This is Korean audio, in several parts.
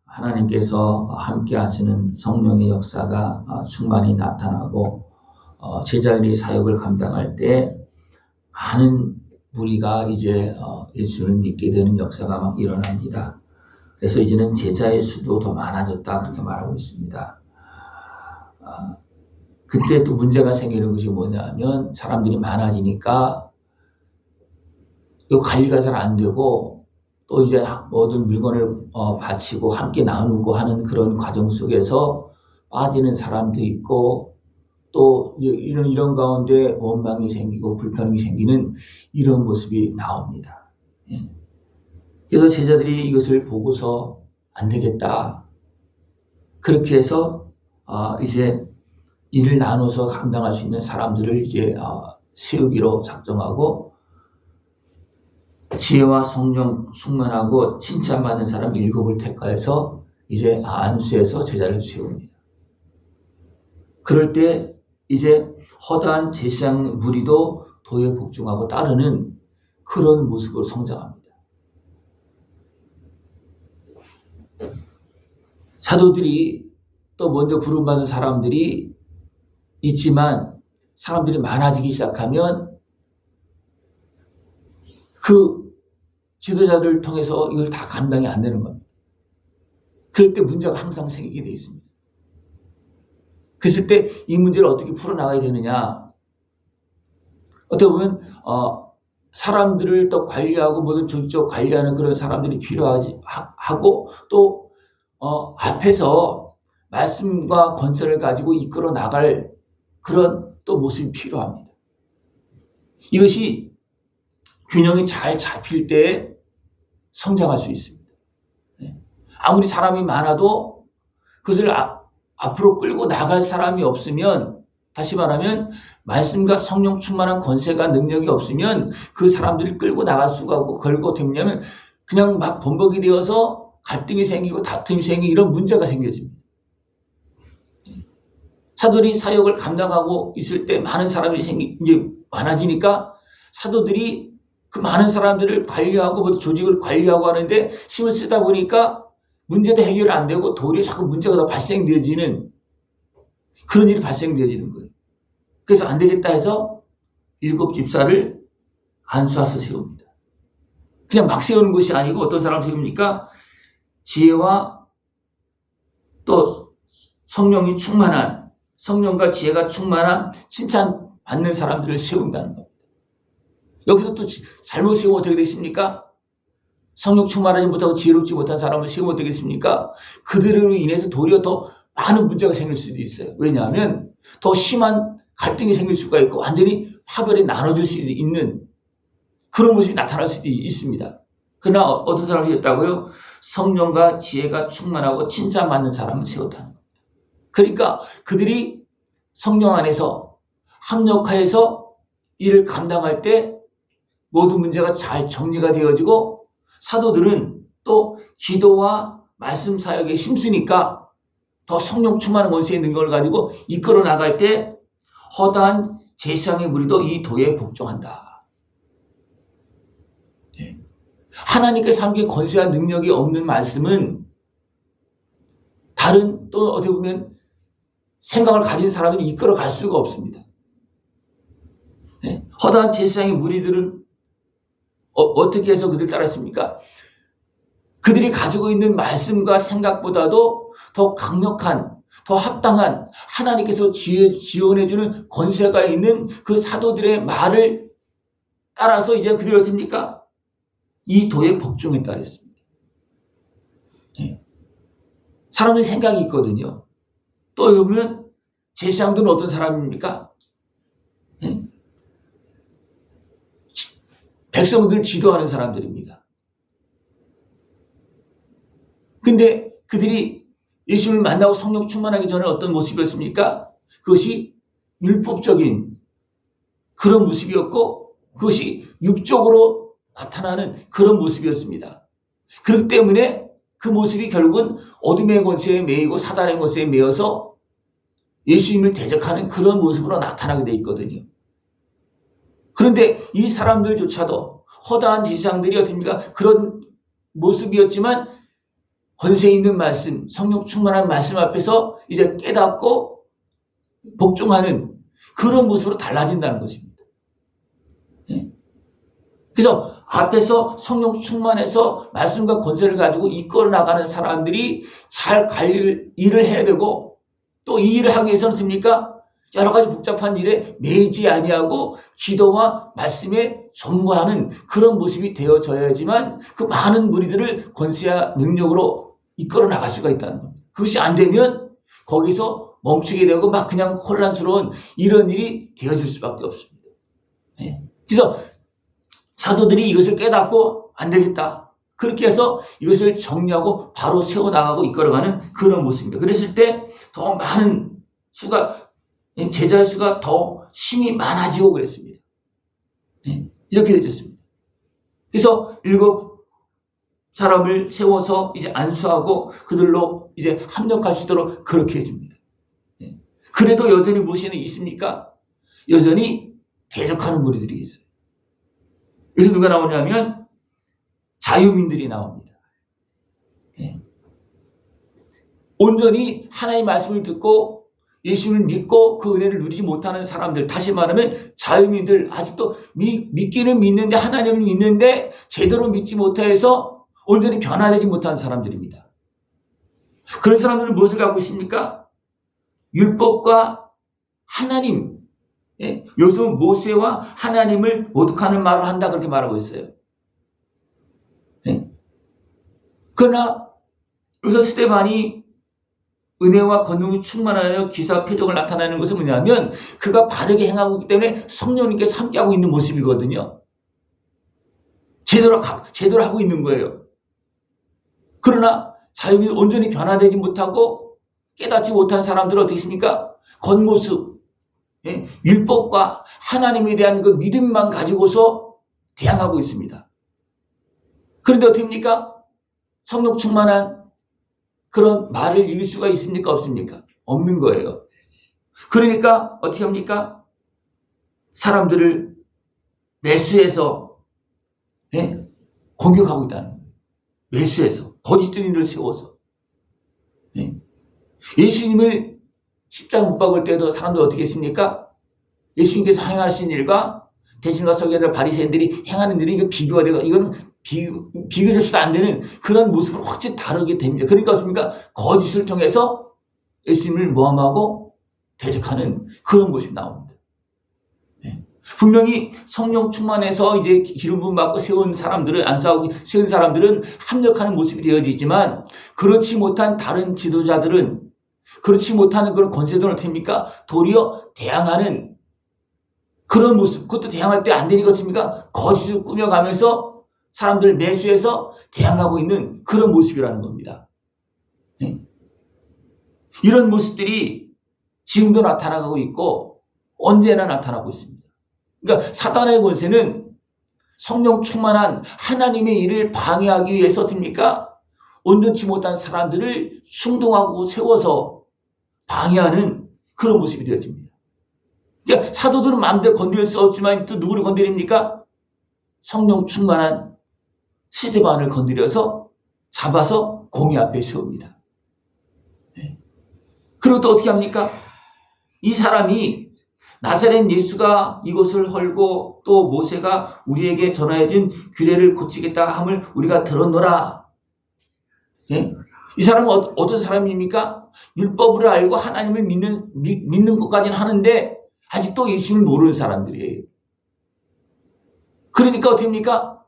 하나님께서 함께 하시는 성령의 역사가 충만히 나타나고 제자들이 사역을 감당할 때 많은 무리가 이제 예수를 믿게 되는 역사가 막 일어납니다. 그래서 이제는 제자의 수도 더 많아졌다 그렇게 말하고 있습니다. 그때 또 문제가 생기는 것이 뭐냐면 사람들이 많아지니까 이 관리가 잘 안 되고 또 이제 모든 물건을 바치고 함께 나누고 하는 그런 과정 속에서 빠지는 사람도 있고 또 이런 가운데 원망이 생기고 불편이 생기는 이런 모습이 나옵니다. 그래서 제자들이 이것을 보고서 안 되겠다. 그렇게 해서 이제 일을 나눠서 감당할 수 있는 사람들을 이제 세우기로 작정하고 지혜와 성령 충만하고 칭찬받는 사람 7을 택하여서 이제 안수해서 제자를 세웁니다. 그럴 때 이제 허다한 제사장 무리도 도에 복종하고 따르는 그런 모습으로 성장합니다. 사도들이 또 먼저 부름받은 사람들이 있지만 사람들이 많아지기 시작하면 그 지도자들을 통해서 이걸 다 감당이 안 되는 겁니다. 그럴 때 문제가 항상 생기게 되어 있습니다. 그랬을 때 이 문제를 어떻게 풀어나가야 되느냐. 어떻게 보면 사람들을 또 관리하고 모든 조직적 관리하는 그런 사람들이 필요하고 또 앞에서 말씀과 권세를 가지고 이끌어 나갈 그런 또 모습이 필요합니다. 이것이 균형이 잘 잡힐 때 성장할 수 있습니다. 아무리 사람이 많아도 그것을 앞으로 끌고 나갈 사람이 없으면, 다시 말하면 말씀과 성령 충만한 권세가 능력이 없으면 그 사람들을 끌고 나갈 수가 없고, 걸고 되면 그냥 막 번복이 되어서 갈등이 생기고 다툼이 생기고 이런 문제가 생겨집니다. 사도들이 사역을 감당하고 있을 때 많은 사람이 이제 많아지니까 사도들이 그 많은 사람들을 관리하고 조직을 관리하고 하는데 힘을 쓰다 보니까 문제도 해결이 안 되고 도리어 자꾸 문제가 더 발생되어지는 그런 일이 발생되어지는 거예요. 그래서 안 되겠다 해서 7 집사를 안수해서 세웁니다. 그냥 막 세우는 것이 아니고 어떤 사람 세웁니까? 지혜와 또 성령이 충만한, 성령과 지혜가 충만한 칭찬받는 사람들을 세운다는 겁니다. 여기서 또 잘못 세우면 어떻게 되겠습니까? 성령 충만하지 못하고 지혜롭지 못한 사람을 세우면 어떻게 되겠습니까? 그들로 인해서 도리어 더 많은 문제가 생길 수도 있어요. 왜냐하면 더 심한 갈등이 생길 수가 있고 완전히 파별이 나눠질 수 있는 그런 모습이 나타날 수도 있습니다. 그러나 어떤 사람을 세웠다고요? 성령과 지혜가 충만하고 칭찬받는 사람을 세웠다는 겁니다. 그러니까 그들이 성령 안에서 합력하여서 일을 감당할 때 모든 문제가 잘 정리가 되어지고 사도들은 또 기도와 말씀 사역에 힘쓰니까 더 성령 충만한 원수의 능력을 가지고 이끌어 나갈 때 허다한 제사장의 무리도 이 도에 복종한다. 하나님께서 함께 권세와 능력이 없는 말씀은 다른 또 어떻게 보면 생각을 가진 사람들이 이끌어 갈 수가 없습니다. 허다한 제사장의 무리들은 어떻게 해서 그들 따랐습니까? 그들이 가지고 있는 말씀과 생각보다도 더 강력한, 더 합당한 하나님께서 지원해주는 권세가 있는 그 사도들의 말을 따라서 이제 그들이 어떻습니까? 이 도에 복종했다 그랬습니다. 사람의 생각이 있거든요. 또 보면 제사장들은 어떤 사람입니까? 백성들을 지도하는 사람들입니다. 근데 그들이 예수님을 만나고 성령 충만하기 전에 어떤 모습이었습니까? 그것이 율법적인 그런 모습이었고 그것이 육적으로 나타나는 그런 모습이었습니다. 그렇기 때문에 그 모습이 결국은 어둠의 권세에 매이고 사단의 권세에 매여서 예수님을 대적하는 그런 모습으로 나타나게 돼 있거든요. 그런데 이 사람들조차도 허다한 제사장들이 어떻습니까? 그런 모습이었지만 권세 있는 말씀, 성령 충만한 말씀 앞에서 이제 깨닫고 복종하는 그런 모습으로 달라진다는 것입니다. 그래서 앞에서 성령 충만해서 말씀과 권세를 가지고 이끌어 나가는 사람들이 잘 관리를, 일을 해야 되고, 또 이 일을 하기 위해서는 습니까? 여러 가지 복잡한 일에 매이지 아니하고 기도와 말씀에 전무하는 그런 모습이 되어져야지만 그 많은 무리들을 권세와 능력으로 이끌어 나갈 수가 있다는 겁니다. 그것이 안 되면 거기서 멈추게 되고 막 그냥 혼란스러운 이런 일이 되어질 수밖에 없습니다. 그래서 사도들이 이것을 깨닫고 안 되겠다. 그렇게 해서 이것을 정리하고 바로 세워나가고 이끌어가는 그런 모습입니다. 그랬을 때 더 많은 수가, 제자의 수가 더 힘이 많아지고 그랬습니다. 이렇게 되었습니다. 그래서 7 사람을 세워서 이제 안수하고 그들로 이제 합력할 수 있도록 그렇게 해줍니다. 그래도 여전히 무엇이 있습니까? 여전히 대적하는 무리들이 있어요. 여기서 누가 나오냐면 자유민들이 나옵니다. 온전히 하나님의 말씀을 듣고 예수님을 믿고 그 은혜를 누리지 못하는 사람들, 다시 말하면 자유민들, 아직도 믿기는 믿는데 하나님을 믿는데 제대로 믿지 못해서 온전히 변화되지 못한 사람들입니다. 그런 사람들은 무엇을 갖고 있습니까? 율법과 하나님, 요즘 모세와 하나님을 모독하는 말을 한다 그렇게 말하고 있어요. 그러나 여기서 스데반이 은혜와 권능이 충만하여 기사 표적을 나타내는 것은 뭐냐면 그가 바르게 행하고 있기 때문에 성령님께서 함께하고 있는 모습이거든요. 제대로 하고 있는 거예요. 그러나 자유민이 온전히 변화되지 못하고 깨닫지 못한 사람들은 어떻게 있습니까? 겉모습, 율법과 하나님에 대한 그 믿음만 가지고서 대항하고 있습니다. 그런데 어떻게 합니까? 성령 충만한 그런 말을 이길 수가 있습니까? 없습니까? 없는 거예요. 그러니까 어떻게 합니까? 사람들을 매수해서 공격하고 있다는 거예요. 매수해서 거짓 증인을 세워서 예수님을 십자가 못 박을 때도 사람들 어떻게 했습니까? 예수님께서 행하신 일과 대신과 서기관들 바리새인들이 행하는 일이 이거 비교가 되고 이거는 비교돼서도 안 되는 그런 모습을 확실히 다르게 됩니다. 그러니까 어떻습니까? 거짓을 통해서 예수님을 모함하고 대적하는 그런 모습이 나옵니다. 분명히 성령 충만해서 이제 기름 부음 받고 세운 사람들은 안싸우고 세운 사람들은 합력하는 모습이 되어지지만 그렇지 못한 다른 지도자들은 그렇지 못하는 그런 권세들은 어떻게 합니까? 도리어 대항하는 그런 모습, 그것도 대항할 때 안 되는 것입니까? 거짓을 꾸며가면서 사람들을 매수해서 대항하고 있는 그런 모습이라는 겁니다. 이런 모습들이 지금도 나타나고 있고 언제나 나타나고 있습니다. 그러니까 사단의 권세는 성령 충만한 하나님의 일을 방해하기 위해서 어떻습니까? 온전치 못한 사람들을 충동하고 세워서 방해하는 그런 모습이 되어집니다. 그러니까 사도들은 마음대로 건드릴 수 없지만 또 누구를 건드립니까? 성령 충만한 스데반을 건드려서 잡아서 공의 앞에 세웁니다. 그리고 또 어떻게 합니까? 이 사람이 나사렛 예수가 이곳을 헐고 또 모세가 우리에게 전하여준 규례를 고치겠다 함을 우리가 들었노라. 이 사람은 어떤 사람입니까? 율법을 알고 하나님을 믿는 것까지는 하는데 아직도 예수님을 모르는 사람들이에요. 그러니까 어떻게 합니까?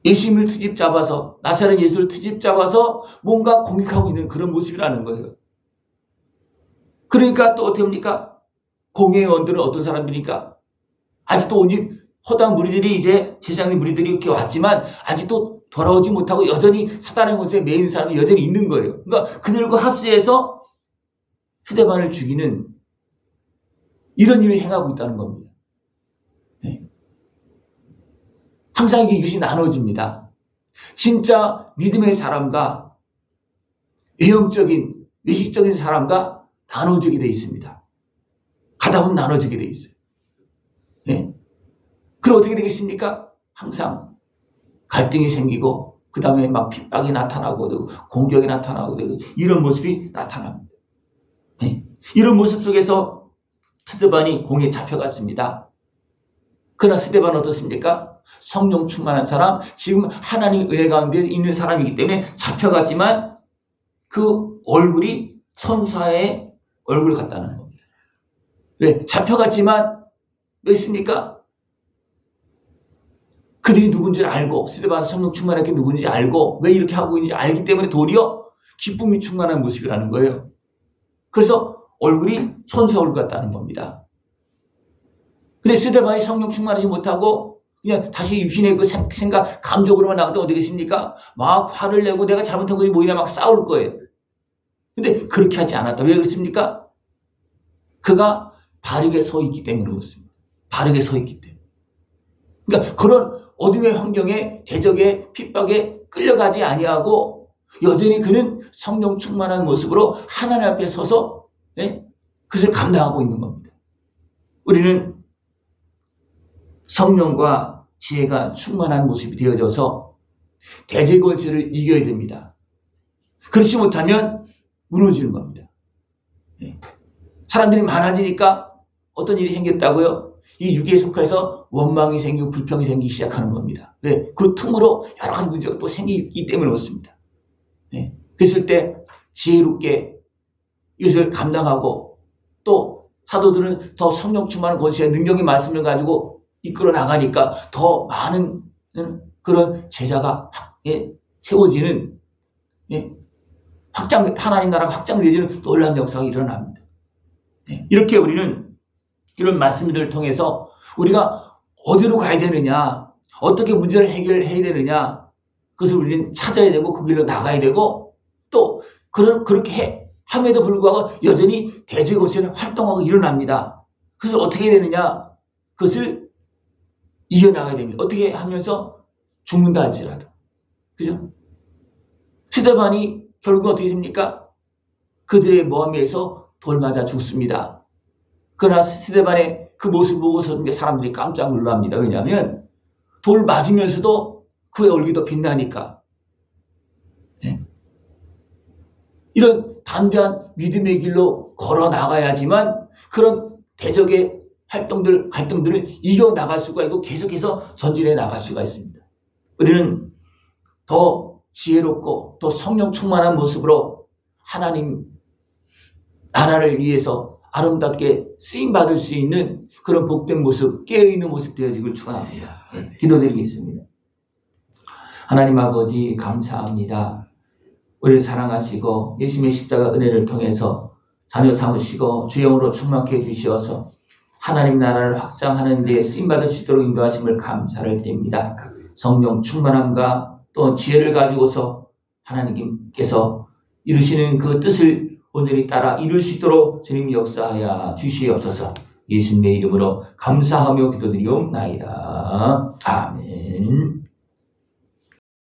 예수님을 트집 잡아서 나사렛 예수를 트집 잡아서 뭔가 공격하고 있는 그런 모습이라는 거예요. 그러니까 또 어떻게 합니까? 공회의 원들은 어떤 사람들입니까? 아직도 온집 허당 무리들이 이제 제사장의 무리들이 이렇게 왔지만 아직도 돌아오지 못하고 여전히 사단의 권세에 매인 사람이 여전히 있는 거예요. 그러니까 그들과 합세해서 스데반을 죽이는 이런 일을 행하고 있다는 겁니다. 항상 이것이 나눠집니다. 진짜 믿음의 사람과 외형적인, 외식적인 사람과 나눠지게 되어 있습니다. 가다 보면 나눠지게 되어 있어요. 그럼 어떻게 되겠습니까? 항상 갈등이 생기고 그 다음에 막 핍박이 나타나고 되고 공격이 나타나고 되고 이런 모습이 나타납니다. 네. 이런 모습 속에서 스데반이 공에 잡혀갔습니다. 그러나 스데반은 어떻습니까? 성령 충만한 사람, 지금 하나님 은혜 가운데 있는 사람이기 때문에 잡혀갔지만 그 얼굴이 천사의 얼굴 같다는 겁니다. 왜? 잡혀갔지만 왜 있습니까? 그들이 누군지를 알고 스데반 성령 충만한 게 누군지 알고 왜 이렇게 하고 있는지 알기 때문에 도리어 기쁨이 충만한 모습이라는 거예요. 그래서 얼굴이 천사 얼굴 같다는 겁니다. 근데 스데반이 성령 충만하지 못하고 그냥 다시 육신의 그 생각, 감정으로만 나갔다 어디 계십니까? 막 화를 내고 내가 잘못한 것이 뭐냐 막 싸울 거예요. 근데 그렇게 하지 않았다. 왜 그렇습니까? 그가 바르게 서 있기 때문에 그렇습니다. 바르게 서 있기 때문에. 그러니까 그런 어둠의 환경에 대적의 핍박에 끌려가지 아니하고 여전히 그는 성령 충만한 모습으로 하나님 앞에 서서 그것을 감당하고 있는 겁니다. 우리는 성령과 지혜가 충만한 모습이 되어져서 대제걸세를 이겨야 됩니다. 그렇지 못하면 무너지는 겁니다. 사람들이 많아지니까 어떤 일이 생겼다고요? 이 육에 속해서 원망이 생기고 불평이 생기기 시작하는 겁니다. 왜? 그 틈으로 여러 가지 문제가 또 생기기 때문에 그렇습니다. 그랬을 때 지혜롭게 이것을 감당하고 또 사도들은 더 성령 충만한 권세의 능력의 말씀을 가지고 이끌어 나가니까 더 많은 그런 제자가 세워지는 하나님 나라가 확장되지는 놀라운 역사가 일어납니다. 이렇게 우리는 이런 말씀들을 통해서 우리가 어디로 가야 되느냐, 어떻게 문제를 해결해야 되느냐, 그것을 우리는 찾아야 되고 그 길로 나가야 되고 또 그렇게 함에도 불구하고 여전히 대제걸세는 활동하고 일어납니다. 그래서 어떻게 해야 되느냐, 그것을 이겨나가야 됩니다. 어떻게 하면서 죽는다 할지라도. 그죠? 스데반이 결국 어떻게 됩니까? 그들의 모함에서 돌 맞아 죽습니다. 그러나 스데반의 그 모습 보고서 사람들이 깜짝 놀랍니다. 왜냐하면 돌 맞으면서도 그의 얼굴이 더 빛나니까. 이런 담대한 믿음의 길로 걸어 나가야지만 그런 대적의 갈등들을 이겨나갈 수가 있고 계속해서 전진해 나갈 수가 있습니다. 우리는 더 지혜롭고 더 성령 충만한 모습으로 하나님 나라를 위해서 아름답게 쓰임받을 수 있는 그런 복된 모습, 깨어있는 모습 되어지길 축원합니다. 기도드리겠습니다. 하나님 아버지 감사합니다. 우리를 사랑하시고 예수님의 십자가 은혜를 통해서 자녀 삼으시고 주영으로 충만케 해주시어서 하나님 나라를 확장하는 데 쓰임받을 수 있도록 인도하심을 감사를 드립니다. 성령 충만함과 또 지혜를 가지고서 하나님께서 이루시는 그 뜻을 온전히 따라 이룰 수 있도록 주님 역사하여 주시옵소서. 예수님의 이름으로 감사하며 기도드리옵나이다. 아멘.